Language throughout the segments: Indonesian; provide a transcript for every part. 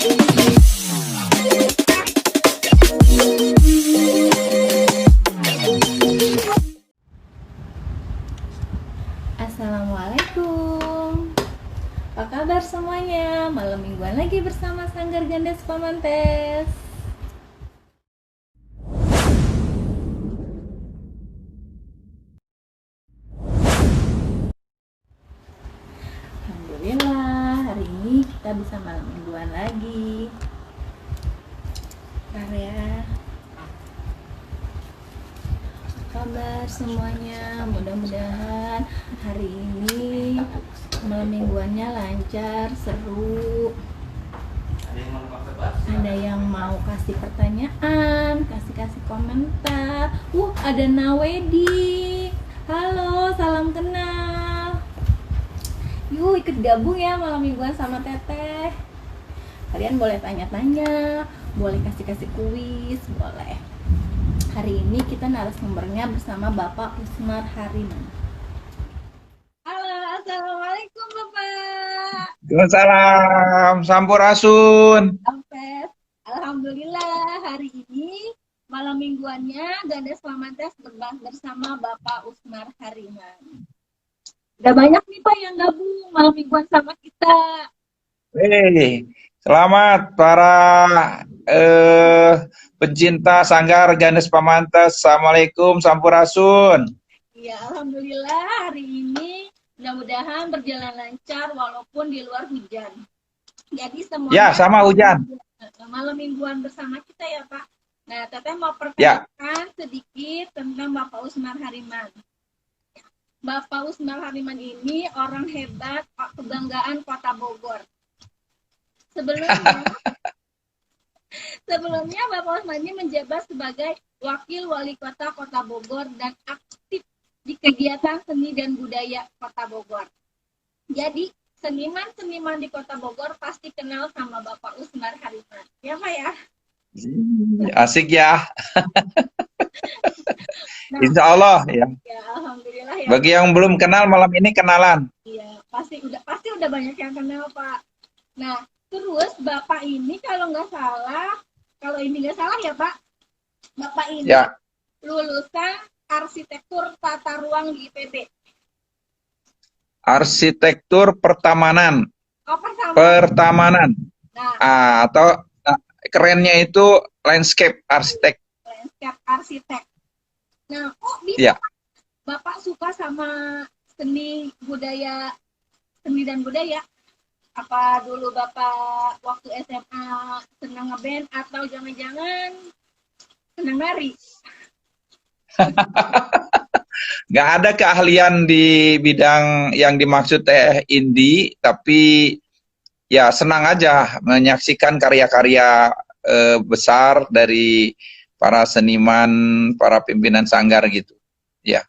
Assalamualaikum. Apa kabar semuanya? Malam mingguan lagi bersama Sanggar Gandes Pamantes. Alhamdulillah, hari ini kita bisa malam mingguan lagi. Ya. Kabar semuanya, mudah-mudahan hari ini malam mingguannya lancar, seru. Ada yang mau kasih pertanyaan, kasih komentar. Ada Nawedi. Halo, salam kenal. Yuk ikut gabung ya malam mingguan sama Teteh. Kalian boleh tanya-tanya, boleh kasih kuis, boleh. Hari ini kita narasumbernya bersama Bapak Usmar Hariman. Halo, assalamualaikum Bapak. Waalaikumsalam, sampurasun. Alhamdulillah hari ini malam mingguannya Gandes Pamantes bersama Bapak Usmar Hariman. Udah banyak nih Pak yang gabung malam mingguan sama kita. Selamat para pencinta Sanggar Gandes Pamantes. Assalamualaikum, sampurasun. Ya, alhamdulillah hari ini mudah-mudahan berjalan lancar walaupun di luar hujan. Jadi semuanya ya sama hujan. Malam mingguan bersama kita ya Pak. Nah, Teteh mau perkenalkan sedikit tentang Bapak Usmar Hariman. Bapak Usmar Hariman ini orang hebat, kebanggaan Kota Bogor. Sebelumnya Bapak Usmar ini menjabat sebagai Wakil Wali Kota Kota Bogor dan aktif di kegiatan seni dan budaya Kota Bogor. Jadi seniman-seniman di Kota Bogor pasti kenal sama Bapak Usmar Hariman. Ya Pak ya? Asik ya. Nah, Insya Allah ya. Alhamdulillah ya. Bagi yang belum kenal malam ini kenalan. Iya, pasti udah banyak yang kenal Pak. Nah, terus Bapak ini kalau ini nggak salah ya Pak, Bapak ini lulusan arsitektur tata ruang di IPB. Arsitektur pertamanan. Pertamanan. Nah, atau kerennya itu landscape arsitek. Landscape arsitek. Nah, kok bisa Bapak suka sama seni dan budaya? Apa dulu Bapak waktu SMA senang ngeband atau jangan-jangan senang nari? Nggak ada keahlian di bidang yang dimaksud Indi, tapi ya senang aja menyaksikan karya-karya besar dari para seniman, para pimpinan sanggar gitu. Ya.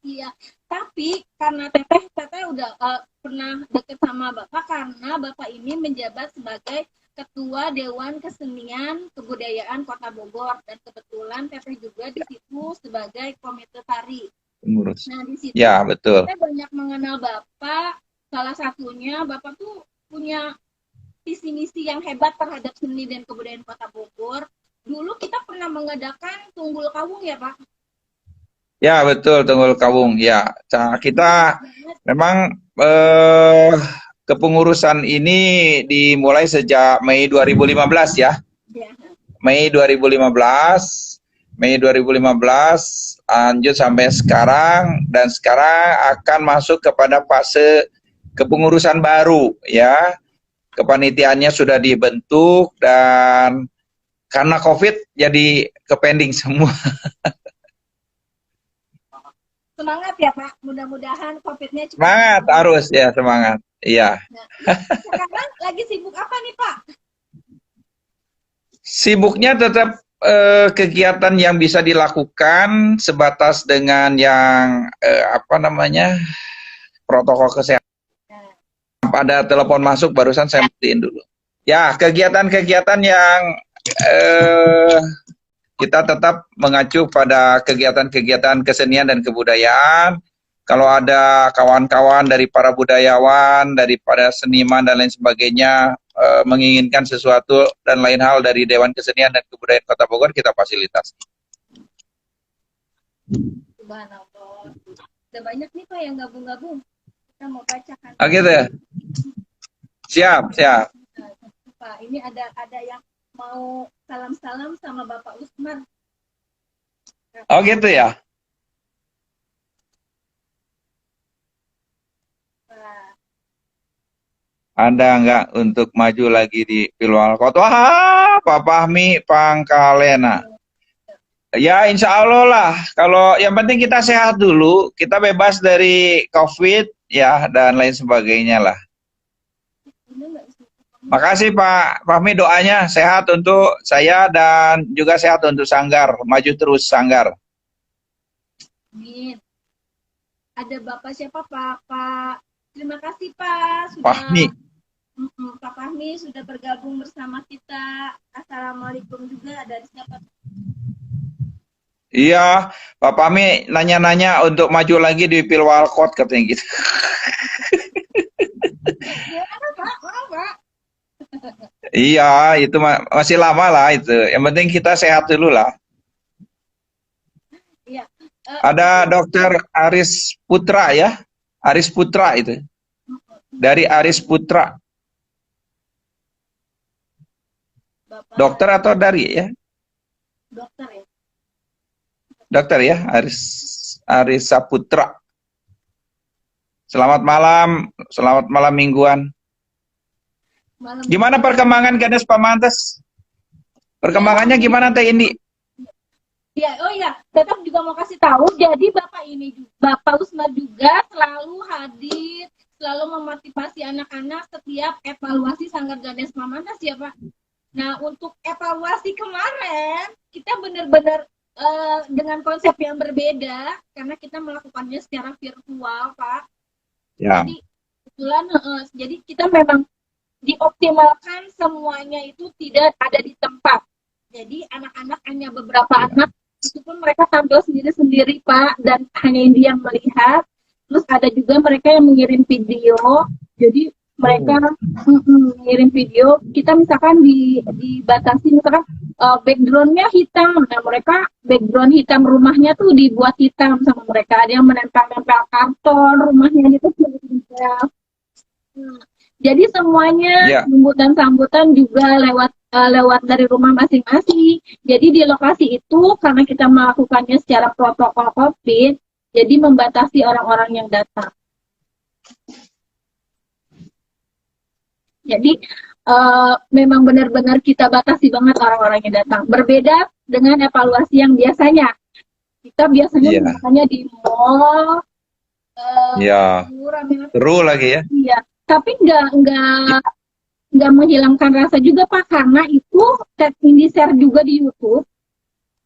Iya, tapi karena Teteh udah pernah deket sama Bapak karena Bapak ini menjabat sebagai Ketua Dewan Kesenian Kebudayaan Kota Bogor dan kebetulan Teteh juga di situ sebagai komite tari. Pengurus. Nah, di situ ya, betul. Saya banyak mengenal Bapak, salah satunya Bapak tuh punya visi misi yang hebat terhadap seni dan kebudayaan Kota Bogor. Dulu kita pernah mengadakan Tunggul Kawung ya Pak? Ya betul, Tunggul Kawung. Ya, kita memang kepengurusan ini dimulai sejak Mei 2015 ya. Mei 2015 lanjut sampai sekarang, dan sekarang akan masuk kepada fase kepengurusan baru ya. Kepanitiaannya sudah dibentuk dan karena COVID jadi kepending semua. Semangat ya Pak, mudah-mudahan COVID-nya cepat. Semangat harus ya, semangat. Iya. Nah, sekarang lagi sibuk apa nih Pak? Sibuknya tetap kegiatan yang bisa dilakukan sebatas dengan yang protokol kesehatan. Pada telepon masuk barusan saya matiin dulu. Ya, kegiatan-kegiatan yang kita tetap mengacu pada kegiatan-kegiatan kesenian dan kebudayaan. Kalau ada kawan-kawan dari para budayawan, daripada seniman dan lain sebagainya menginginkan sesuatu dan lain hal dari Dewan Kesenian dan Kebudayaan Kota Bogor, kita fasilitasi. Subhanallah. Udah banyak nih Pak yang gabung-gabung. Kita mau bacakan. Oh gitu ya? Siap, siap. Pak, ini ada yang mau salam-salam sama Bapak Usman. Oh gitu ya? Anda enggak untuk maju lagi di Pilwalkot? Wah, Pak Fahmi Pangkalena. Ya insya Allah lah. Kalau yang penting kita sehat dulu, kita bebas dari COVID ya dan lain sebagainya lah. Makasih Pak Fahmi, doanya sehat untuk saya dan juga sehat untuk Sanggar. Maju terus Sanggar. Amin. Ada Bapak siapa Pak? Terima kasih Pak sudah. Fahmi. Pak Fahmi sudah bergabung bersama kita. Assalamualaikum juga. Dari siapa? Iya, Pak Fahmi nanya-nanya untuk maju lagi di Pilwalkot katanya gitu. Gimana Pak? Mau Pak? Iya, itu masih lama lah itu. Yang penting kita sehat dulu lah. Iya. Ada Dokter Aris Putra ya, Aris Putra itu. Dari Aris Putra. Bapak Dokter atau dari ya? dokter ya. Dokter ya, Aris Saputra. Selamat malam mingguan. Gimana perkembangan Ganes Pamantes? Perkembangannya gimana Teh Indi? Ya, oh iya, tetap juga mau kasih tahu. Jadi Bapak Usman juga selalu hadir, selalu memotivasi anak-anak setiap evaluasi Sanggar Ganes Pamantes ya Pak. Nah, untuk evaluasi kemarin kita benar-benar dengan konsep yang berbeda karena kita melakukannya secara virtual, Pak. Ya. Jadi kebetulan jadi kita memang dioptimalkan semuanya itu tidak ada di tempat. Jadi anak-anak hanya beberapa anak itu pun mereka tampil sendiri-sendiri Pak dan hanya Indi yang melihat. Terus ada juga mereka yang mengirim video. Jadi mereka mengirim video. Kita misalkan dibatasi misalkan backgroundnya hitam. Nah mereka background hitam rumahnya tuh dibuat hitam sama mereka. Ada yang menempel-nempel karton rumahnya gitu. Jadi semuanya sambutan juga lewat dari rumah masing-masing. Jadi di lokasi itu karena kita melakukannya secara protokol COVID, jadi membatasi orang-orang yang datang. Jadi memang benar-benar kita batasi banget orang-orang yang datang. Berbeda dengan evaluasi yang biasanya. Kita biasanya misalnya di mall. Seru lagi ya. Iya. Tapi nggak menghilangkan rasa juga Pak karena itu ini share juga di YouTube.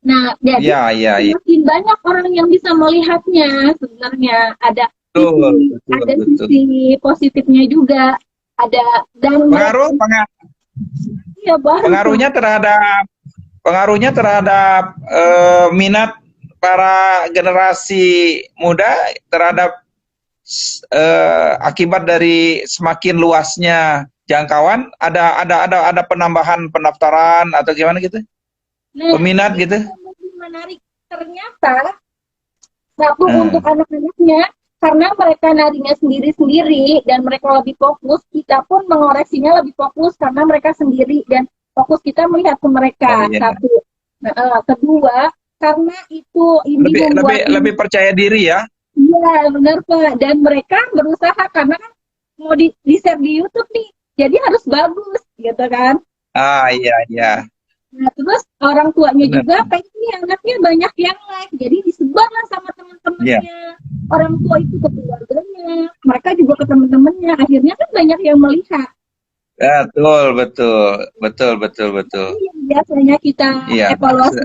Nah jadi makin banyak orang yang bisa melihatnya sebenarnya ada sisi positifnya juga ada dan pengaruhnya terhadap minat para generasi muda terhadap akibat dari semakin luasnya jangkauan ada penambahan pendaftaran atau gimana gitu? Nah, peminat gitu? Menarik ternyata untuk anak-anaknya karena mereka narinya sendiri-sendiri dan mereka lebih fokus, kita pun mengoreksinya lebih fokus karena mereka sendiri dan fokus kita melihat ke mereka. Satu. Nah, kedua karena itu lebih percaya diri ya. Iya benar Pak, dan mereka berusaha karena kan mau di-share di YouTube nih, jadi harus bagus gitu kan. Iya. Nah terus orang tuanya juga pengen anaknya banyak yang like, jadi disebarlah sama teman-temannya. Orang tua itu ke keluarganya, mereka juga ke teman-temannya, akhirnya kan banyak yang melihat. Betul. Jadi biasanya kita evaluasi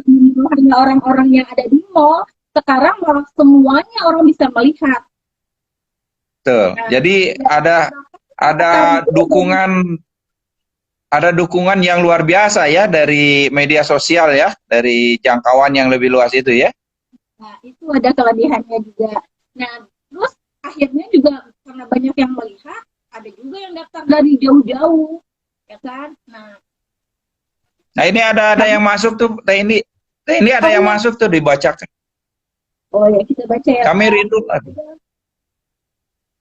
hanya orang-orang yang ada di mall. Sekarang malah semuanya orang bisa melihat. Betul. Nah, jadi ada dukungan yang luar biasa ya dari media sosial ya, dari jangkauan yang lebih luas itu ya. Nah, itu ada kelebihannya juga. Nah, terus akhirnya juga karena banyak yang melihat, ada juga yang daftar dari jauh-jauh. ya kan? Nah, Nah ini ada yang masuk tuh, teh ini ada yang masuk tuh dibacakan. oh ya kita baca ya Kami Pak. rindu.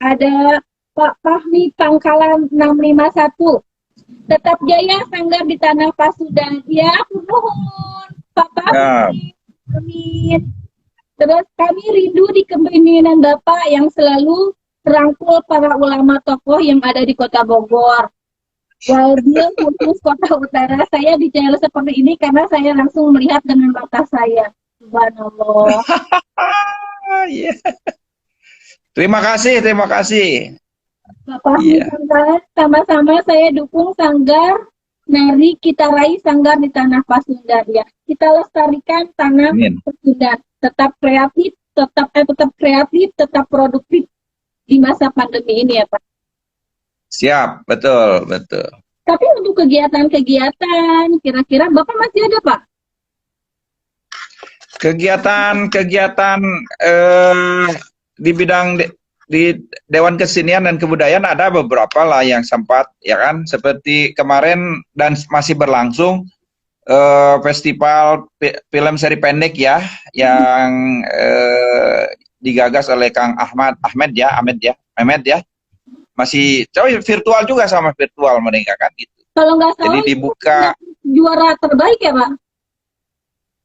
Ada Pak Fahmi Pangkalan 651. Tetap jaya sanggar di tanah Pasundan. Ya, mohon Pak Ya, Fahmi. Amin. Terus kami rindu di kepemimpinan Bapak yang selalu merangkul para ulama tokoh yang ada di Kota Bogor. Walbil khusus Kota Utara, saya bicara seperti ini karena saya langsung melihat dengan mata saya. Subhanallah. iya. Terima kasih, terima kasih. Bapak Iya. Sanggar, sama-sama saya dukung Sanggar. Mari kita raih Sanggar di tanah Pasundan ya. Kita lestarikan tanah Amin. Pasundan. Tetap kreatif, tetap kreatif, tetap produktif di masa pandemi ini ya Pak. Siap, betul, betul. Tapi untuk kegiatan-kegiatan, kira-kira Bapak masih ada Pak? Kegiatan-kegiatan di bidang di Dewan Kesenian dan Kebudayaan ada beberapa lah yang sempat, ya kan, seperti kemarin dan masih berlangsung festival film seri pendek ya, yang digagas oleh Kang Ahmed ya, masih virtual juga, sama virtual mereka kan gitu. Kalau nggak salah, jadi dibuka juara terbaik ya Pak?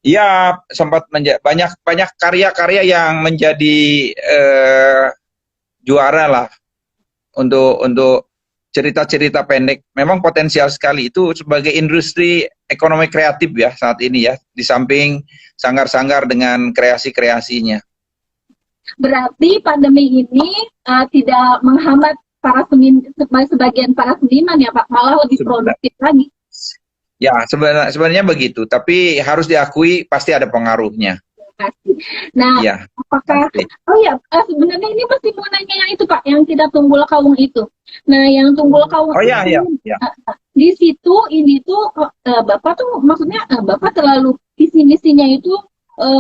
Ya, sempat banyak karya-karya yang menjadi juara lah untuk cerita-cerita pendek. Memang potensial sekali itu sebagai industri ekonomi kreatif ya saat ini ya, di samping sanggar-sanggar dengan kreasi-kreasinya. Berarti pandemi ini tidak menghambat para sebagian para seniman ya Pak, malah lebih produktif lagi. Ya, sebenarnya begitu, tapi harus diakui pasti ada pengaruhnya. Nah, ya, apakah oh ya sebenarnya ini pasti mau nanya yang itu Pak, yang kita Tunggul Kawung itu. Nah, yang Tunggul Kawung di situ ini tuh Bapak tuh maksudnya Bapak terlalu visi-misinya itu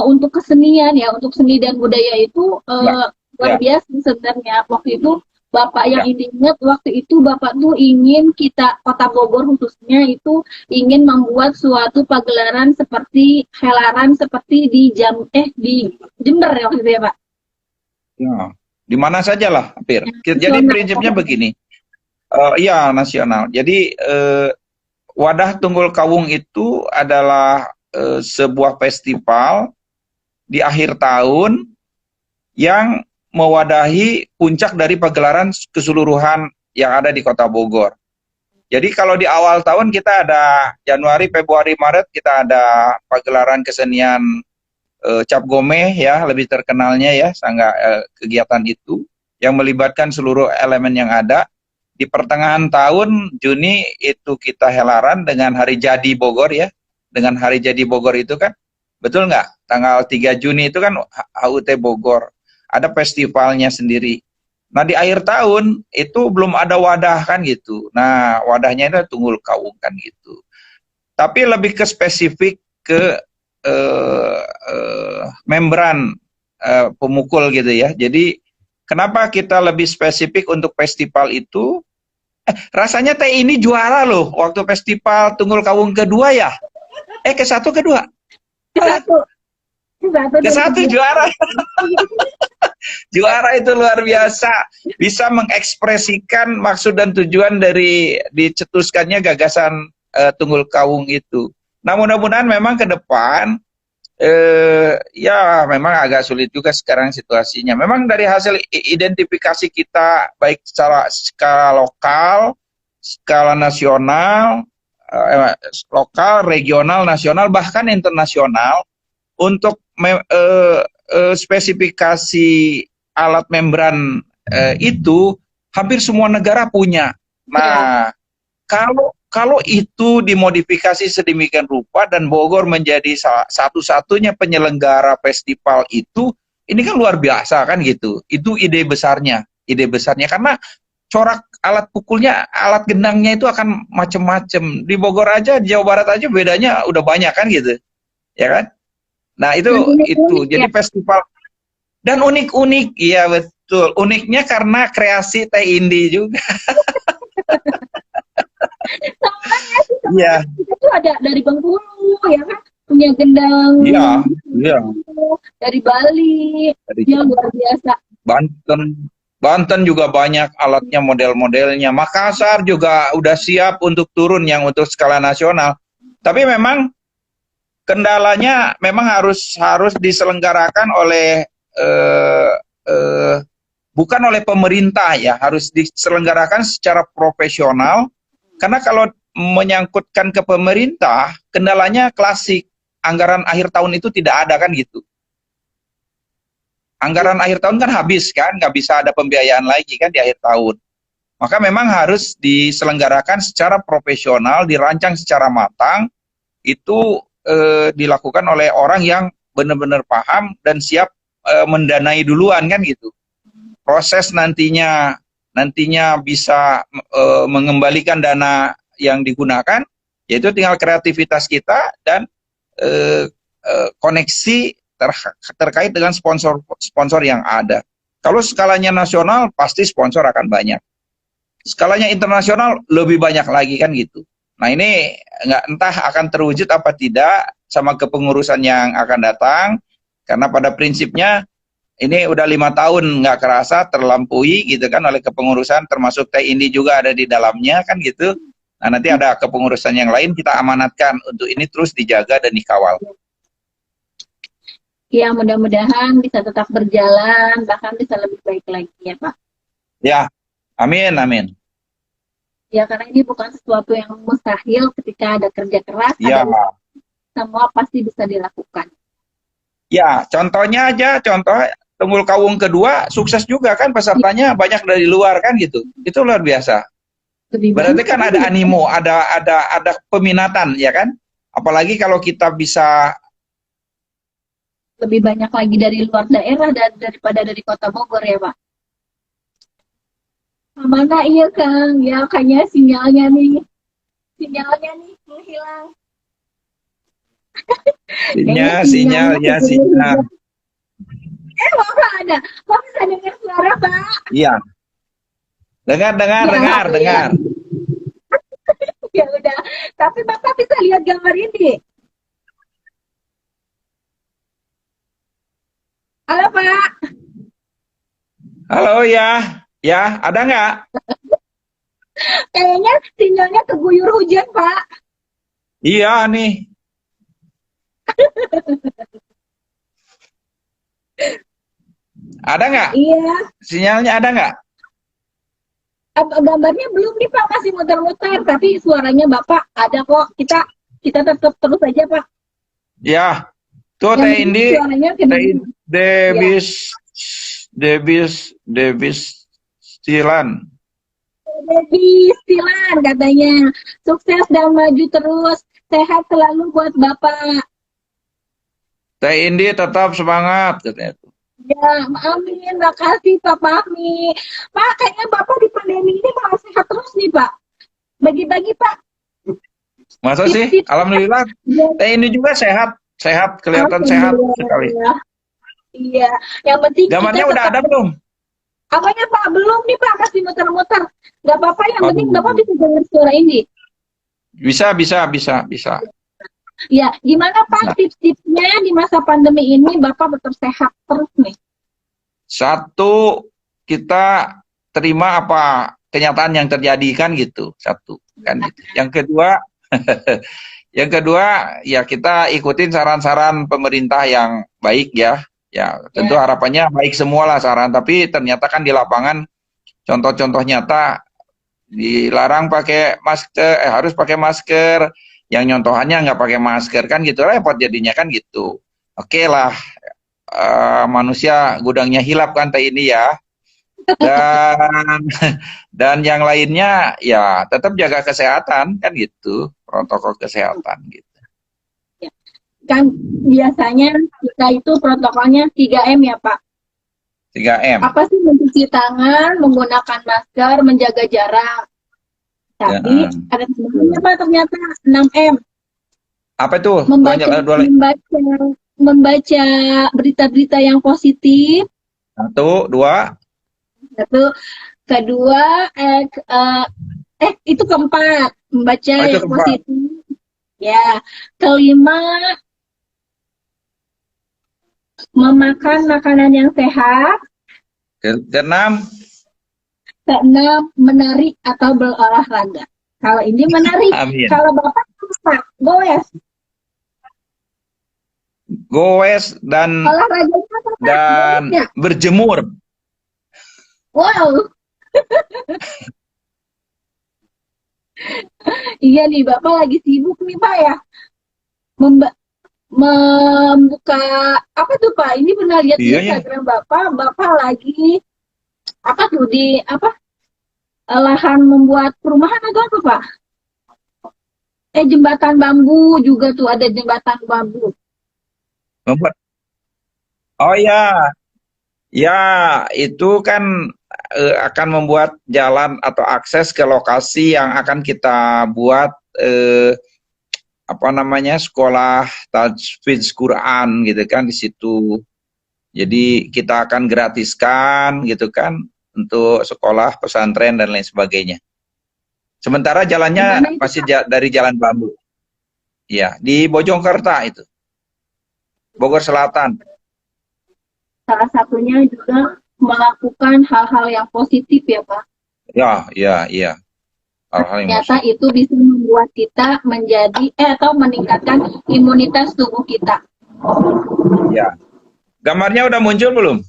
untuk kesenian ya, untuk seni dan budaya itu luar biasa sebenarnya. Waktu itu Bapak yang ingat waktu itu Bapak tuh ingin kita Kota Bogor khususnya itu ingin membuat suatu pagelaran seperti helaran seperti di Jember ya waktu itu ya Pak. Ya, di mana saja lah hampir. Jadi prinsipnya begini. Iya, nasional. Jadi Wadah Tunggul Kawung itu adalah sebuah festival di akhir tahun yang mewadahi puncak dari pagelaran keseluruhan yang ada di Kota Bogor. Jadi kalau di awal tahun kita ada Januari, Februari, Maret kita ada pagelaran kesenian Cap Gomeh ya, lebih terkenalnya ya kegiatan itu yang melibatkan seluruh elemen yang ada. Di pertengahan tahun Juni itu kita helaran dengan Hari Jadi Bogor ya. Dengan Hari Jadi Bogor itu kan, betul nggak? Tanggal 3 Juni itu kan HUT Bogor. Ada festivalnya sendiri. Nah di akhir tahun itu belum ada wadah kan gitu. Nah wadahnya itu Tunggul Kawung kan gitu. Tapi lebih ke spesifik ke membran pemukul gitu ya. Jadi kenapa kita lebih spesifik untuk festival itu? Rasanya teh ini juara loh waktu festival Tunggul Kawung kedua ya. Ke-1 kedua. Ke-1 juara. Juara itu luar biasa, bisa mengekspresikan maksud dan tujuan dari dicetuskannya gagasan Tunggul Kawung itu. Nah mudah-mudahan memang ke depan ya memang agak sulit juga sekarang situasinya. Memang dari hasil identifikasi kita baik secara skala lokal, skala nasional, lokal, regional, nasional, bahkan internasional, untuk spesifikasi alat membran itu hampir semua negara punya. Nah, kalau itu dimodifikasi sedemikian rupa dan Bogor menjadi satu-satunya penyelenggara festival itu, ini kan luar biasa kan gitu. Itu ide besarnya karena corak alat pukulnya, alat gendangnya itu akan macam-macam. Di Bogor aja, Jawa Barat aja bedanya udah banyak kan gitu. Ya kan? Nah, itu jadi festival dan unik-unik, iya betul. Uniknya karena kreasi Teh Indi juga. Soalnya sih Iya, kemarin kita tuh ada dari Bengkulu ya kan, punya gendang iya, iya. dari Bali, Dari ya luar biasa. Banten, Banten juga banyak alatnya, model-modelnya. Makassar juga udah siap untuk turun yang untuk skala nasional. Tapi memang kendalanya memang harus harus diselenggarakan oleh eh, eh, bukan oleh pemerintah ya, harus diselenggarakan secara profesional. Karena kalau menyangkutkan ke pemerintah, kendalanya klasik, anggaran akhir tahun itu tidak ada kan gitu. Anggaran akhir tahun kan habis kan, nggak bisa ada pembiayaan lagi kan di akhir tahun. Maka memang harus diselenggarakan secara profesional, dirancang secara matang, itu dilakukan oleh orang yang benar-benar paham dan siap mendanai duluan kan gitu. Proses nantinya bisa mengembalikan dana yang digunakan, yaitu tinggal kreativitas kita dan koneksi terkait dengan sponsor yang ada. Kalau skalanya nasional pasti sponsor akan banyak. Skalanya internasional lebih banyak lagi kan gitu. Nah ini nggak entah akan terwujud apa tidak sama kepengurusan yang akan datang, karena pada prinsipnya ini udah 5 tahun nggak kerasa terlampaui gitu kan oleh kepengurusan, termasuk Teh Indi juga ada di dalamnya kan gitu. Nah nanti ada kepengurusan yang lain kita amanatkan untuk ini terus dijaga dan dikawal. Ya mudah-mudahan bisa tetap berjalan, bahkan bisa lebih baik lagi ya Pak. Ya, amin, amin. Ya karena ini bukan sesuatu yang mustahil, ketika ada kerja keras, Ya, ada semua pasti bisa dilakukan. ya, contohnya aja, contoh Tunggul Kawung kedua sukses juga kan, pesertanya banyak dari luar kan gitu. Itu luar biasa. Lebih Berarti banyak kan ada animo, ada peminatan ya kan? Apalagi kalau kita bisa. lebih banyak lagi dari luar daerah daripada dari kota Bogor ya Pak. Mana iya Kang, ya kayaknya sinyalnya nih menghilang. Sinyal, ya sinyal. Bapak ada, Bapak bisa dengar suara Pak? Iya. Dengar. Ya, ya udah, tapi Bapak bisa lihat gambar ini. Halo Pak. Halo ya, ada nggak? Kayaknya sinyalnya keguyur hujan, Pak. Iya nih. Ada nggak? Iya. Sinyalnya ada nggak? Gambarnya belum nih, Pak. Masih muter-muter. Tapi suaranya Bapak ada kok. Kita tetap terus aja, Pak. Ya. Tuh Yang Teh Indi, Debis Stilan. Debbie Stilan katanya. Sukses dan maju terus. Sehat selalu buat Bapak. Teh Indi tetap semangat katanya. Ya, amin. Makasih Pak Fahmi. Pak, kayaknya Bapak di pandemi ini malah sehat terus nih, Pak. Bagi-bagi, Pak. Masa sih? Alhamdulillah. Teh Indi juga sehat, kelihatan sehat sekali. Iya, yang penting gambarnya udah ada belum? Apanya Pak? Belum nih Pak, masih muter-muter. Gak apa-apa, yang penting Bapak bisa dengar suara ini. Bisa. Ya, gimana Pak tips-tipsnya di masa pandemi ini Bapak tetap sehat terus nih? Satu, kita terima apa kenyataan yang terjadi kan gitu. Satu, kan gitu. Yang kedua, ya kita ikutin saran-saran pemerintah yang baik ya. Ya, tentu harapannya baik semua lah saran, tapi ternyata kan di lapangan contoh-contoh nyata dilarang pakai masker, harus pakai masker, yang nyontohannya nggak pakai masker kan gitu, repot jadinya kan gitu. Oke lah, manusia gudangnya hilap kan Teh ini ya. Dan yang lainnya ya tetap jaga kesehatan kan gitu, protokol kesehatan gitu. Kan biasanya kita itu protokolnya 3M ya Pak. 3M. Apa sih? Mencuci tangan, menggunakan masker, menjaga jarak. Tapi ada sebenarnya Pak, ternyata 6M. Apa itu? Membaca berita-berita yang positif. Satu. Kedua, Itu keempat, membaca Oh, itu yang keempat. positif. Ya, kelima, memakan makanan yang sehat. Keenam, Keenam, menari atau berolahraga. Kalau ini menari, amin. kalau Bapak apa? Goes. Goes Olahraganya apa, Pak? Goes dan ya? berjemur. Wow, iya nih, Bapak lagi sibuk nih, Pak ya. Memba membuka apa tuh, Pak? Ini pernah lihat di Iya ya. Instagram Bapak, Bapak lagi apa tuh di apa lahan membuat perumahan atau apa, Pak? Jembatan bambu juga tuh, ada jembatan bambu. Membuat. Oh ya, ya itu kan akan membuat jalan atau akses ke lokasi yang akan kita buat apa namanya sekolah tajwid Quran gitu kan di situ. Jadi kita akan gratiskan gitu kan untuk sekolah pesantren dan lain sebagainya. Sementara Di mana jalannya itu, masih Pak? dari Jalan Bambu. Iya, di Bojongkerta itu, Bogor Selatan. Salah satunya juga melakukan hal-hal yang positif ya, Pak. Ya, ya, iya. Hal-hal yang Ternyata positif. itu bisa membuat kita menjadi atau meningkatkan imunitas tubuh kita. Ya. Gambarnya udah muncul belum?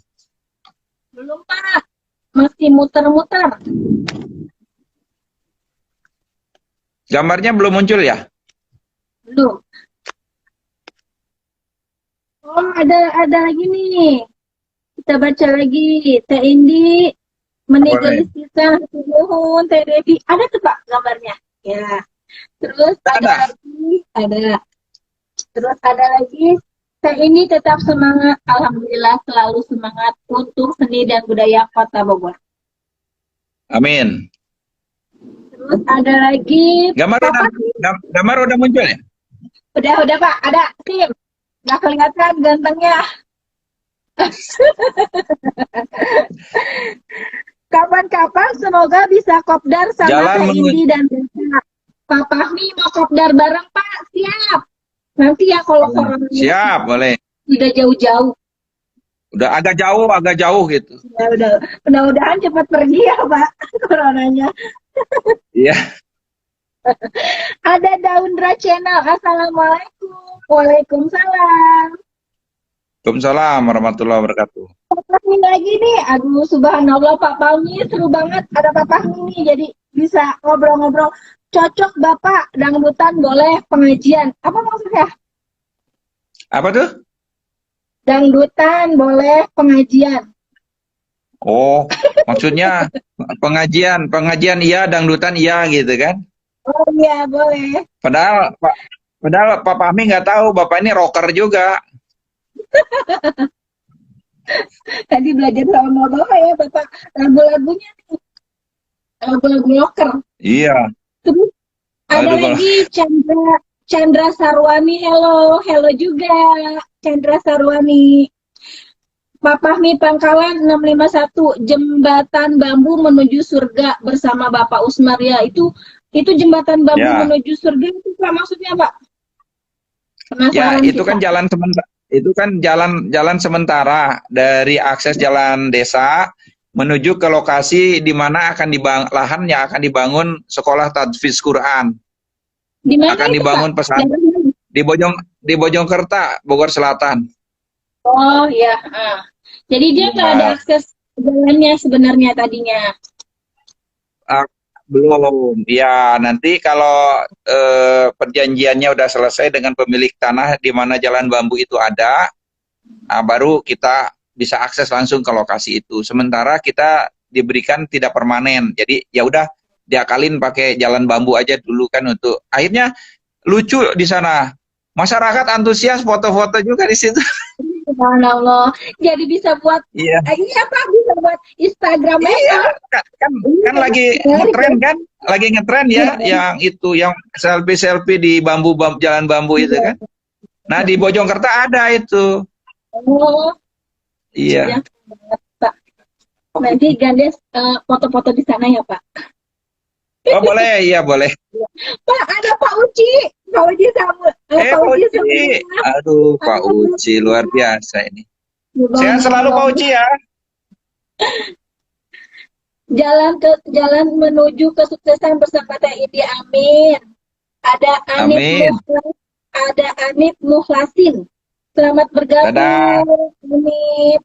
Belum, Pak. Masih muter-muter. Gambarnya belum muncul ya? Belum. Oh, ada lagi nih. Kita baca lagi. Teh Indi Boleh. meninggalis kisah Nuhun, Teh Devi. Ada tuh, Pak, gambarnya. Ya. Terus ada Ada. lagi, ada. Terus ada lagi, Teh Indi tetap semangat. Alhamdulillah selalu semangat untuk seni dan budaya Kota Bogor. Amin. Terus ada lagi, Papa sih. Gambar udah muncul ya? Udah Pak, ada tim. Nggak kelihatan gantengnya. Kapan-kapan semoga bisa kopdar sama Jalan Teh menuju. Indi dan Desa. Pak Fahmi mau kopdar bareng, Pak. Siap. Nanti ya kalau coronanya Siap, boleh. tidak jauh-jauh. Udah agak jauh gitu. Ya udah, mudah-mudahan cepat pergi ya, Pak, coronanya. Iya. Ada Daundra Channel. Assalamualaikum. Waalaikumsalam. Waalaikumsalam warahmatullahi wabarakatuh. Pak Fahmi lagi nih. Aduh, subhanallah, Pak Fahmi seru banget. Ada Pak Fahmi nih, jadi bisa ngobrol-ngobrol. Cocok Bapak, dangdutan boleh, pengajian. Apa maksudnya? Apa tuh? Dangdutan boleh, pengajian. Oh, maksudnya pengajian iya, dangdutan iya gitu kan? Oh iya, boleh. Padahal Pak Fahmi nggak tahu Bapak ini rocker juga. Tadi belajar sama Bapak ya, Bapak. Lagu-lagunya nih, lagu-lagu loker. Iya. Terus ada Aduh kalau lagi Chandra Sarwani. Hello juga Chandra Sarwani. Pak Fahmi Pangkalan 651, jembatan bambu menuju surga bersama Bapak Usmar ya. Itu jembatan bambu ya, menuju surga itu apa maksudnya, Pak? ya Penasaran itu kita. kan jalan sementara. Itu kan jalan sementara dari akses jalan desa menuju ke lokasi di mana akan lahan yang akan dibangun sekolah tahfiz Quran. Di mana Akan itu, Pak? dibangun pesantren di Bojongkerta, Bogor Selatan. Oh ya. Jadi dia nggak ada Nah, akses jalannya sebenarnya tadinya. ah, belum. Ya, nanti kalau perjanjiannya udah selesai dengan pemilik tanah di mana jalan bambu itu ada, baru kita bisa akses langsung ke lokasi itu. Sementara kita diberikan tidak permanen. Jadi ya udah diakalin pakai jalan bambu aja dulu kan untuk akhirnya lucu di sana. Masyarakat antusias foto-foto juga di situ. Subhanallah. Jadi bisa buat Iya. iya Pak, bisa buat Instagram Iya, ya. kan lagi ngetren kan? Lagi ngetren ya yang itu yang selfie-selfie di jalan bambu itu kan. Nah, di Bojongkerta ada itu. Oh, Iya. ya, Pak. Nanti gandes foto-foto di sana ya, Pak. Oh boleh, iya boleh. Pak, ada Pak Uci. Pak Uci sama Pak Pak Uci Uci, sama aduh Pak ada Uci luar biasa ini. Sehat gimana selalu Pak dong? Uci ya. Jalan menuju kesuksesan bersama Teh Indi, amin. Ada Anip Amin. Muhlas, ada Anip Muhlasin. Selamat Dadah. bergabung, Anip.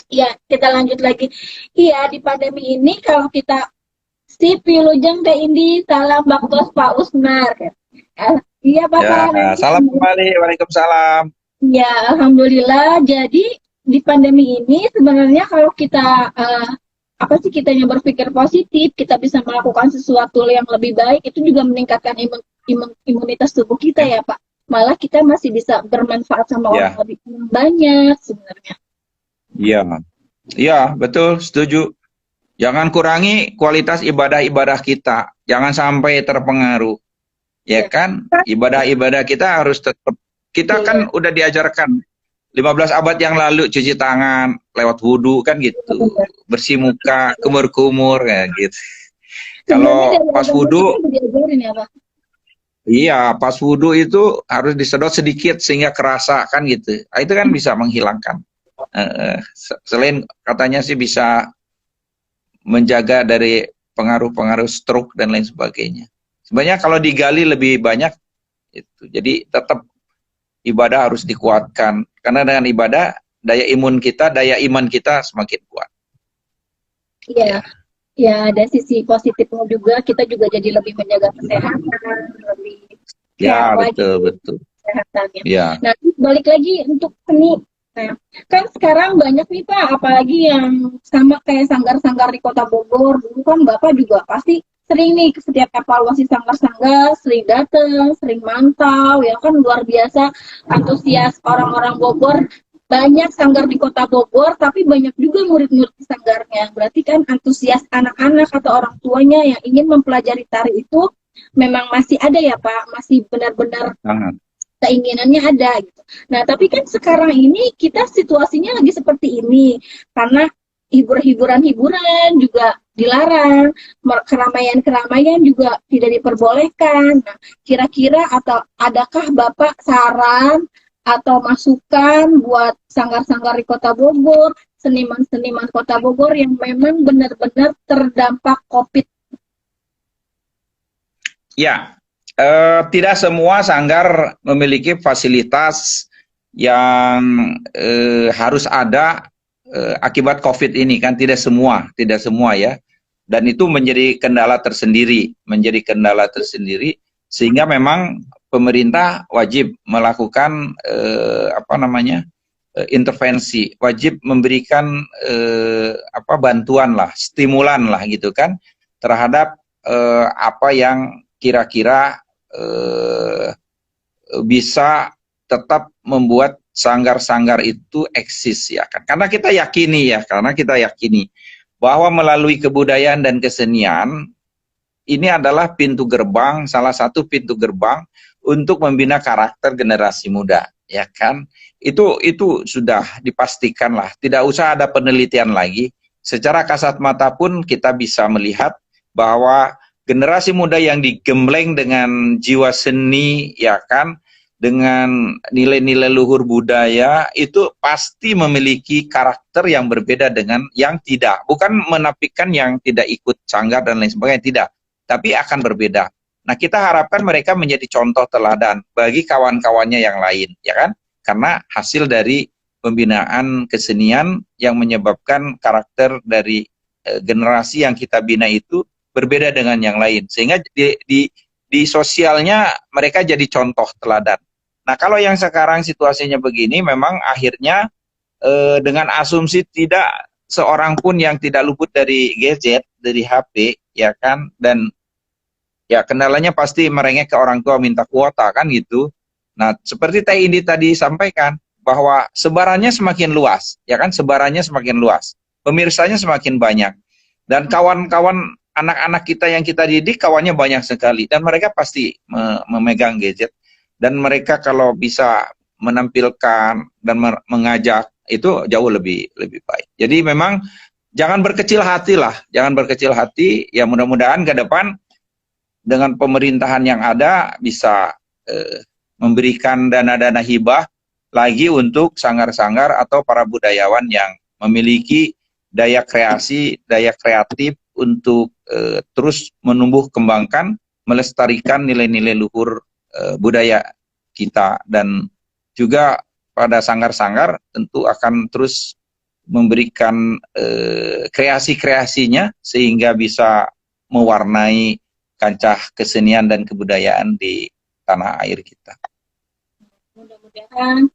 Ya, kita lanjut lagi. Iya, di pandemi ini kalau kita si Pilujeng Teh Indi, salam baktos Pak Usmar. Iya, Ya, Bapak. Nanti salam kembali. Waalaikumsalam. ya, alhamdulillah. Jadi di pandemi ini sebenarnya kalau kita apa sih kitanya berpikir positif, kita bisa melakukan sesuatu yang lebih baik, itu juga meningkatkan imunitas tubuh kita Ya, ya, Pak. Malah kita masih bisa bermanfaat sama orang ya, lebih banyak sebenarnya. iya, iya, betul, setuju. Jangan kurangi kualitas ibadah-ibadah kita. Jangan sampai terpengaruh. Ya Ya, kan? Ibadah-ibadah kita harus tetap. Kita iya, kan udah diajarkan 15 abad yang lalu cuci tangan lewat wudhu kan gitu. benar. Bersih muka, kumur-kumur ya gitu. Sebenarnya Kalau dari pas agama kita wudhu, udah diajarin ya, Pak. iya, pas wudhu itu harus disedot sedikit sehingga kerasa kan gitu. Nah, itu kan bisa menghilangkan. Selain katanya sih bisa menjaga dari pengaruh-pengaruh stroke dan lain sebagainya. Sebenarnya kalau digali lebih banyak itu. Jadi tetap ibadah harus dikuatkan karena dengan ibadah daya iman kita semakin kuat. Iya, Ya, ya ada sisi positifnya juga. Kita juga jadi lebih menjaga kesehatan, lebih sehat ya lagi betul betul. kesehatannya. Ya, Nah, terus balik lagi untuk seni. Nah, kan sekarang banyak nih Pak, apalagi yang sama kayak sanggar-sanggar di Kota Bogor. Dulu kan Bapak juga pasti sering nih ke setiap evaluasi sanggar-sanggar, sering datang, sering mantau, ya kan luar biasa antusias orang-orang Bogor. Banyak sanggar di Kota Bogor, tapi banyak juga murid-murid di sanggarnya. Berarti kan antusias anak-anak atau orang tuanya yang ingin mempelajari tari itu memang masih ada ya Pak, masih benar-benar sangat. keinginannya ada gitu. Nah, tapi kan sekarang ini kita situasinya lagi seperti ini karena hiburan-hiburan juga dilarang, keramaian-keramaian juga tidak diperbolehkan. Nah, kira-kira atau adakah Bapak saran atau masukan buat sanggar-sanggar di Kota Bogor, seniman-seniman Kota Bogor yang memang benar-benar terdampak COVID? Ya, tidak semua sanggar memiliki fasilitas yang harus ada akibat COVID ini kan tidak semua ya. Dan itu menjadi kendala tersendiri sehingga memang pemerintah wajib melakukan intervensi, wajib memberikan bantuan lah, stimulan lah gitu kan terhadap apa yang kira-kira bisa tetap membuat sanggar-sanggar itu eksis ya kan. Karena kita yakini bahwa melalui kebudayaan dan kesenian ini adalah salah satu pintu gerbang untuk membina karakter generasi muda, ya kan? Itu sudah dipastikan lah, tidak usah ada penelitian lagi. Secara kasat mata pun kita bisa melihat bahwa generasi muda yang digembleng dengan jiwa seni, ya kan, dengan nilai-nilai luhur budaya itu pasti memiliki karakter yang berbeda dengan yang tidak. Bukan menafikan yang tidak ikut sanggar dan lain sebagainya, tidak. Tapi akan berbeda. Nah, kita harapkan mereka menjadi contoh teladan bagi kawan-kawannya yang lain, ya kan? Karena hasil dari pembinaan kesenian yang menyebabkan karakter dari generasi yang kita bina itu berbeda dengan yang lain. Sehingga di sosialnya mereka jadi contoh teladan. Nah, kalau yang sekarang situasinya begini, memang akhirnya dengan asumsi tidak seorang pun yang tidak luput dari gadget, dari HP, ya kan, dan ya kendalanya pasti merengek ke orang tua minta kuota kan gitu. Nah, seperti Teh Indi tadi sampaikan bahwa sebarannya semakin luas, ya kan, sebarannya semakin luas, pemirsanya semakin banyak, dan kawan-kawan anak-anak kita yang kita didik kawannya banyak sekali, dan mereka pasti memegang gadget, dan mereka kalau bisa menampilkan dan mengajak itu jauh lebih baik. Jadi memang jangan berkecil hati lah, jangan berkecil hati. Ya mudah-mudahan ke depan dengan pemerintahan yang ada bisa memberikan dana-dana hibah lagi untuk sanggar-sanggar atau para budayawan yang memiliki daya kreasi, daya kreatif untuk terus menumbuh kembangkan, melestarikan nilai-nilai luhur budaya kita. Dan juga pada sanggar-sanggar tentu akan terus memberikan kreasi-kreasinya sehingga bisa mewarnai kancah kesenian dan kebudayaan di tanah air kita. Mudah-mudahan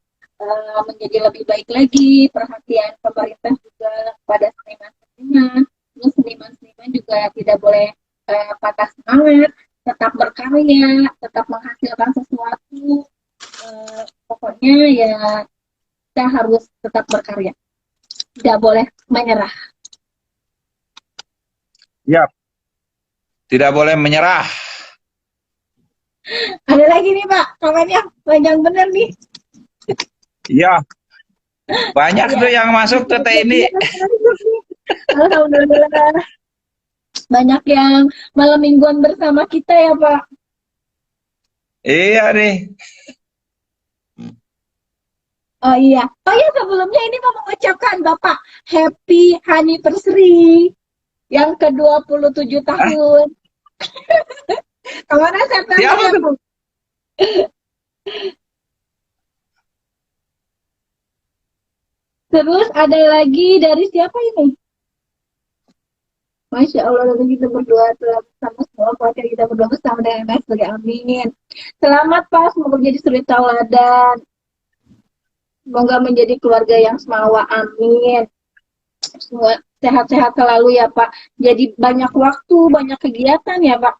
menjadi lebih baik lagi perhatian pemerintah juga pada seniman-seniman. Terus seniman-seniman juga tidak boleh patah semangat, tetap berkarya, tetap menghasilkan sesuatu. Pokoknya ya kita harus tetap berkarya, tidak boleh menyerah. Ya, tidak boleh menyerah. Ada lagi nih Pak, komennya panjang bener nih. Ya, banyak tuh yang masuk ke ini. Alhamdulillah. Banyak yang malam mingguan bersama kita ya Pak. Iya nih. Oh iya sebelumnya ini mau mengucapkan Bapak happy anniversary yang ke-27 tahun. Kemana September? Siapa tuh? Terus ada lagi dari siapa ini? Masya Allah, lalu kita berdoa sama semua keluarga kita berdoa bersama dengan baik sebagai amin. Selamat Pak, semoga menjadi suri tauladan. Semoga menjadi keluarga yang semawa, amin. Semua sehat-sehat selalu ya Pak. Jadi banyak waktu, banyak kegiatan ya Pak.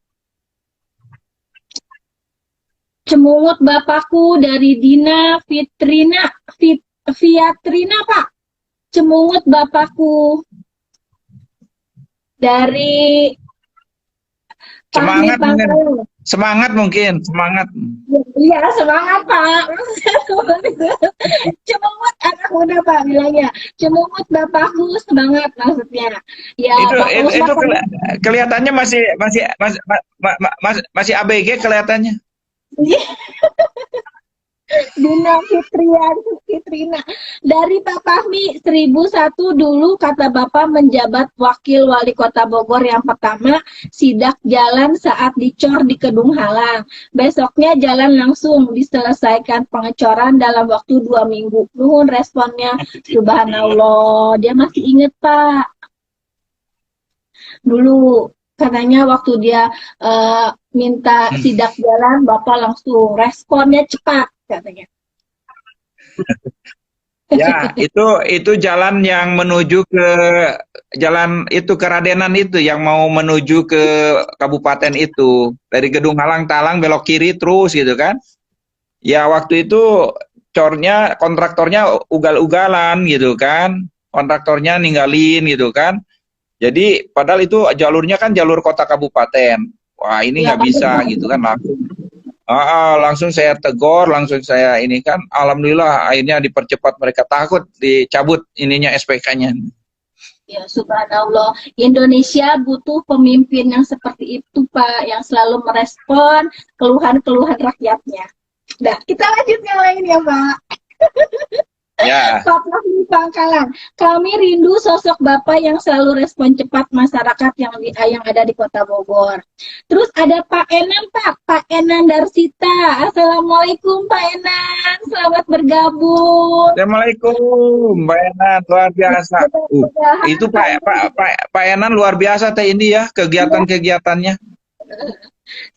Cemungut Bapakku dari Dina Fiatrina Pak. Cemungut Bapakku dari Semangat mungkin. Semangat mungkin, semangat. Iya, semangat Pak. Cemungut anak muda Pak bilangnya. Cemungut Bapakku semangat maksudnya. Ya, itu kelihatannya masih ABG kelihatannya. Dina Fitrina dari Pak Fahmi 1001 dulu kata Bapak menjabat wakil wali kota Bogor yang pertama sidak jalan saat dicor di Kedung Halang, besoknya jalan langsung diselesaikan pengecoran dalam waktu 2 minggu. Nuhun responnya, subhanallah, dia masih inget Pak dulu katanya waktu dia minta sidak jalan Bapak langsung responnya cepat katanya. Ya, itu jalan yang menuju ke jalan itu Keradenan itu yang mau menuju ke kabupaten itu. Dari Gedung Halang Talang belok kiri terus gitu kan. Ya, waktu itu kontraktornya ugal-ugalan gitu kan. Kontraktornya ninggalin gitu kan. Jadi padahal itu jalurnya kan jalur kota kabupaten. Wah, ini nggak bisa gitu kan langsung saya tegur, langsung saya ini kan, alhamdulillah akhirnya dipercepat, mereka takut dicabut ininya SPK-nya. Ya subhanallah, Indonesia butuh pemimpin yang seperti itu Pak, yang selalu merespon keluhan-keluhan rakyatnya. Nah, kita lanjut yang lain ya Pak. Ya. Pak Fahmi Pangkalan, kami rindu sosok Bapak yang selalu respon cepat masyarakat yang ada di Kota Bogor. Terus ada Pak Enan Pak Enan Darsita. Assalamualaikum Pak Enan, selamat bergabung. Assalamualaikum Mbak Enan, luar biasa. Itu Pak Enan luar biasa teh ini ya kegiatan-kegiatannya.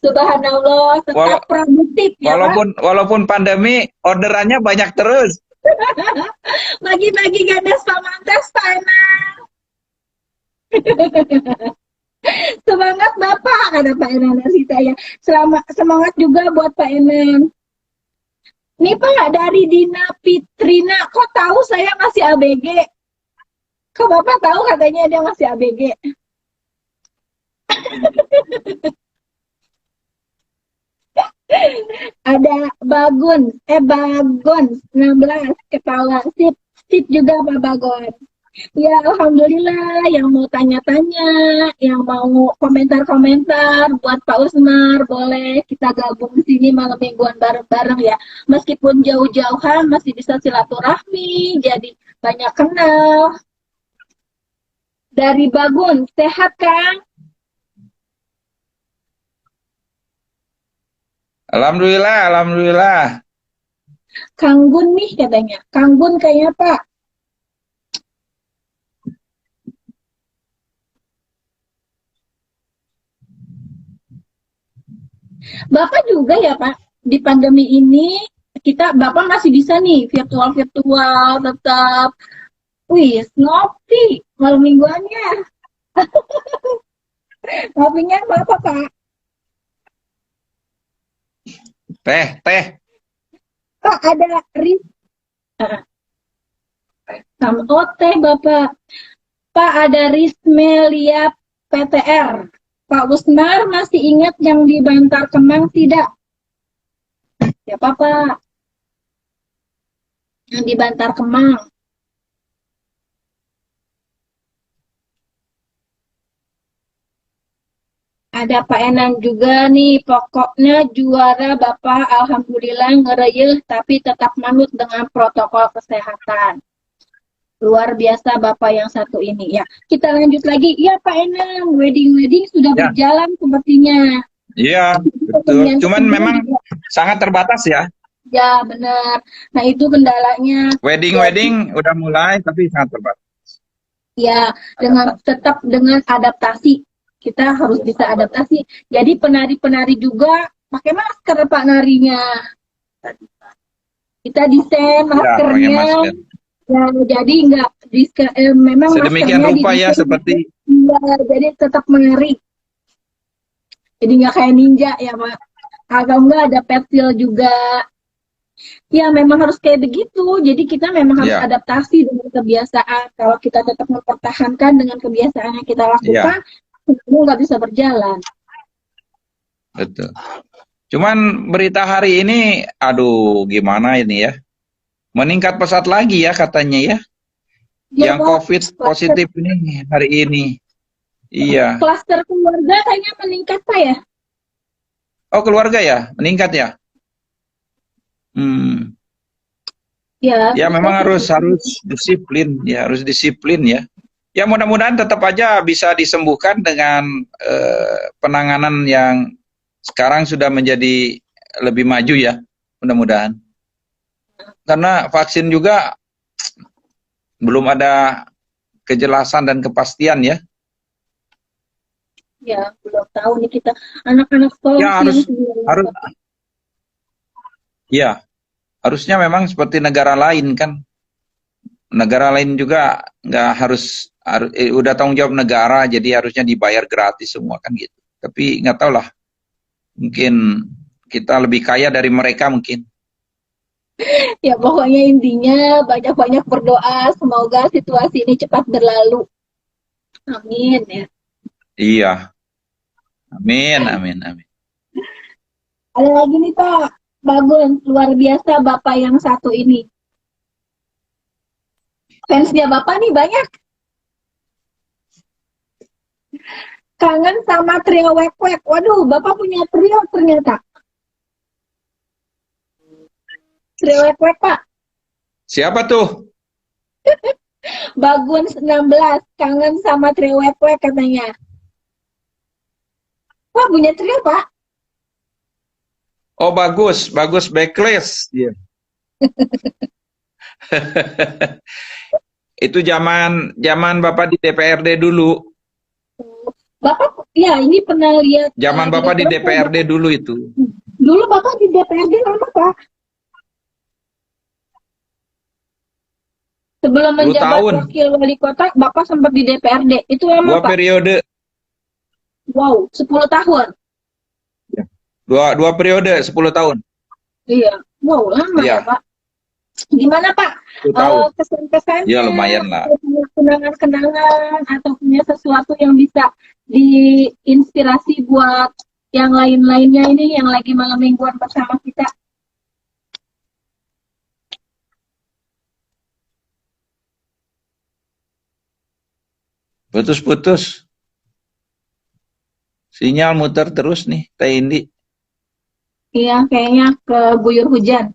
Subhanallah, tetap produktif ya walaupun pandemi orderannya banyak terus. Bagi-bagi ganas pamantes Pak Enan. Semangat Bapak, kata Pak Enan Darsita ya. Semangat juga buat Pak Enan. Nih Pak, dari Dina Fitrina, kok tahu saya masih ABG? Kok Bapak tahu katanya dia masih ABG? Ada Bagon 16 ketawa sip juga Pak Bagon. Ya, alhamdulillah. Yang mau tanya-tanya, yang mau komentar-komentar buat Pak Usmar, boleh kita gabung di sini malam mingguan bareng-bareng ya. Meskipun jauh-jauhan, masih bisa silaturahmi, jadi banyak kenal. Dari Bagun, sehat Kang? Alhamdulillah, alhamdulillah. Kang Gun nih katanya. Kang Gun kayaknya Pak. Bapak juga ya Pak, di pandemi ini kita Bapak masih bisa nih virtual-virtual tetap. Wih, ngopi malam mingguannya. Ngopinya apa Pak? Teh, teh. Pak ada ris sama teh Bapak. Pak ada Rismelia PTR. Pak Usmar masih ingat yang di Bantar Kemang tidak? Ya Pak, yang di Bantar Kemang. Ada Pak Enan juga nih, pokoknya juara Bapak, Alhamdulillah ngereyeh, tapi tetap manut dengan protokol kesehatan. Luar biasa Bapak yang satu ini ya. Kita lanjut lagi, ya Pak Enan, wedding-wedding sudah Ya, berjalan sepertinya. iya, betul. Pertemuan Cuman kedua memang juga. sangat terbatas ya. Ya benar. Nah itu kendalanya. Jadi Wedding-wedding udah mulai, tapi sangat terbatas. ya dengan tetap dengan adaptasi. Kita harus bisa adaptasi. Jadi penari-penari juga pakai masker Pak narinya. Kita desain Ya, pakai maskernya, masker. ya, jadi nggak memang Sedemikian maskernya rupa ya, didesain seperti ya, jadi tetap menarik. Jadi nggak kayak ninja ya Pak. Atau enggak ada pensil juga. Ya memang harus kayak begitu. Jadi kita memang harus ya, adaptasi dengan kebiasaan. Kalau kita tetap mempertahankan dengan kebiasaan yang kita ya, lakukan, itu nggak bisa berjalan. betul. Cuman berita hari ini, aduh, gimana ini ya? Meningkat pesat lagi ya katanya ya. Ya Yang Pak, COVID positif ini hari ini. Iya. klaster keluarga kayaknya meningkat Pak ya? Oh, keluarga ya? Meningkat ya? Hmm. Ya, Ya memang saya harus disiplin ya, harus disiplin ya. Ya mudah-mudahan tetap aja bisa disembuhkan dengan penanganan yang sekarang sudah menjadi lebih maju ya, mudah-mudahan. Karena vaksin juga belum ada kejelasan dan kepastian ya. ya belum tahu nih kita anak-anak sekolah Ya sih yang harus ya, harusnya memang seperti negara lain kan. Negara lain juga nggak udah tanggung jawab negara, jadi harusnya dibayar gratis semua kan gitu. Tapi nggak tahu lah, mungkin kita lebih kaya dari mereka mungkin. ya pokoknya intinya banyak-banyak berdoa semoga situasi ini cepat berlalu. Amin ya. Iya, amin, amin, amin. Ada lagi nih Pak, bagus luar biasa Bapak yang satu ini. Fansnya Bapak nih banyak. Kangen sama trio wek-wek. Waduh, Bapak punya trio ternyata. Trio wek-wek Pak. Siapa tuh? Bagun 19 kangen sama trio wek-wek katanya. Wah, punya trio Pak. Oh bagus, bagus backlist. Iya. Itu zaman Bapak di DPRD dulu. Bapak, ya ini pernah lihat. Zaman Bapak di DPRD dulu itu. Dulu Bapak di DPRD lama Pak. Sebelum 10 menjabat tahun. wakil wali kota, Bapak sempat di DPRD. Itu lama 2 Pak. periode. Wow, 10 tahun. Dua periode 10 tahun. Iya, wow lama Iya. ya Pak. Gimana Pak? 10 tahun. Kesan-kesannya, Ya lumayan lah. kenangan-kenangan atau punya sesuatu yang bisa diinspirasi buat yang lain-lainnya ini yang lagi malam mingguan bersama kita. Putus-putus. Sinyal muter terus nih, Teh Indi. Iya, kayaknya keguyur hujan.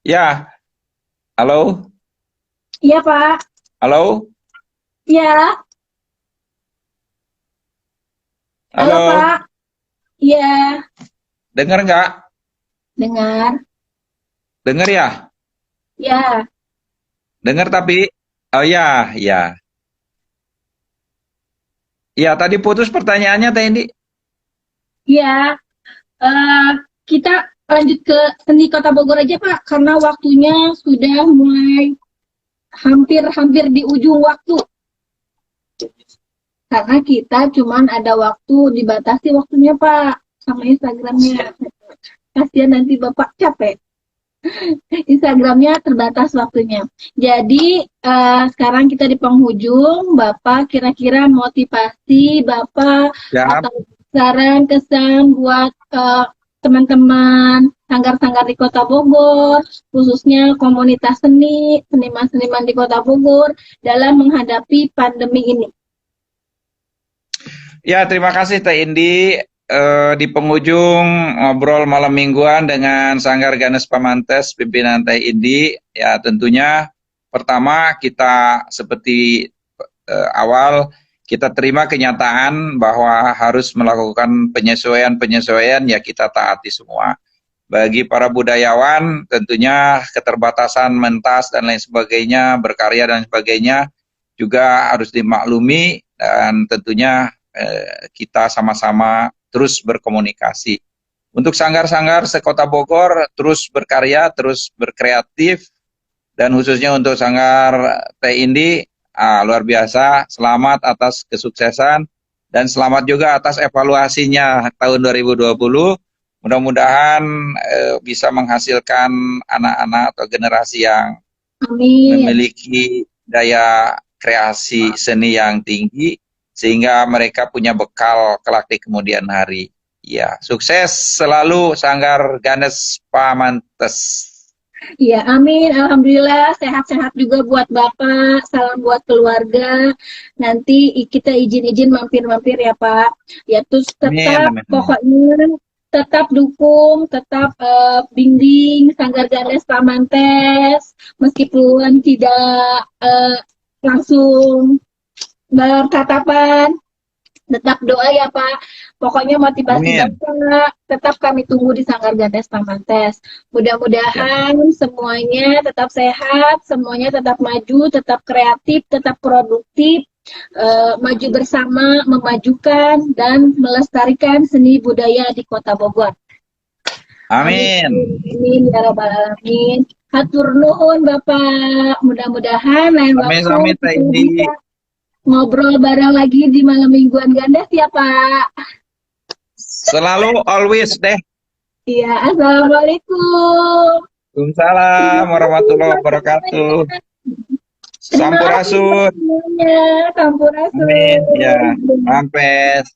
Ya, halo? Iya, Pak. Halo? Iya, halo, Halo? Pak. Iya, Dengar nggak? dengar. Dengar ya? Ya, Dengar tapi, oh ya, ya. Ya, tadi putus pertanyaannya, Teh Indi. iya. Eh, kita lanjut ke seni Kota Bogor aja, Pak, karena waktunya sudah mulai hampir-hampir di ujung waktu. Karena kita cuman ada waktu, dibatasi waktunya, Pak, sama Instagramnya. Kasihan nanti Bapak capek. Instagramnya terbatas waktunya. Jadi sekarang kita di penghujung, Bapak kira-kira motivasi Bapak Ya, atau saran kesan buat teman-teman sanggar-sanggar di Kota Bogor, khususnya komunitas seni, seniman-seniman di Kota Bogor dalam menghadapi pandemi ini. ya terima kasih Teh Indi. Di penghujung ngobrol malam mingguan dengan Sanggar Ganes Pamantes, pimpinan Teh Indi. Ya tentunya pertama kita seperti awal kita terima kenyataan bahwa harus melakukan penyesuaian-penyesuaian, ya kita taati semua. Bagi para budayawan tentunya keterbatasan mentas dan lain sebagainya, berkarya dan sebagainya juga harus dimaklumi, dan tentunya kita sama-sama terus berkomunikasi. Untuk sanggar-sanggar sekota Bogor terus berkarya, terus berkreatif, dan khususnya untuk sanggar Teh Indi, luar biasa, selamat atas kesuksesan dan selamat juga atas evaluasinya tahun 2020. Mudah-mudahan bisa menghasilkan anak-anak atau generasi yang Amin. memiliki daya kreasi seni yang tinggi, sehingga mereka punya bekal kelak di kemudian hari. Ya, sukses selalu Sanggar Ganes Pamantes. Iya, amin. Alhamdulillah sehat-sehat juga buat Bapak. Salam buat keluarga. Nanti kita izin-izin mampir-mampir ya Pak. Ya terus tetap Amin, amin. pokoknya tetap dukung, tetap bimbing Sanggar Ganes Pamantes meskipun tidak langsung bertatapan. Tetap doa ya Pak. Pokoknya motivasi Amin. Bapak tetap kami tunggu di Sanggar Ganes Pamantes. Mudah-mudahan semuanya tetap sehat, semuanya tetap maju, tetap kreatif, tetap produktif, maju bersama, memajukan dan melestarikan seni budaya di Kota Bogor. Amin. Amin ya rabbal alamin. Hatur nuhun Bapak. Mudah-mudahan lain Amin, waktu amin, Teh kita Indi. bisa ngobrol bareng lagi di malam mingguan Gandes ya Pak. Selalu always deh. Iya, assalamualaikum. Waalaikumsalam warahmatullahi wabarakatuh. Terima kasih Sampurasun. semuanya. Sampurasun. Amin. Ya, mampes.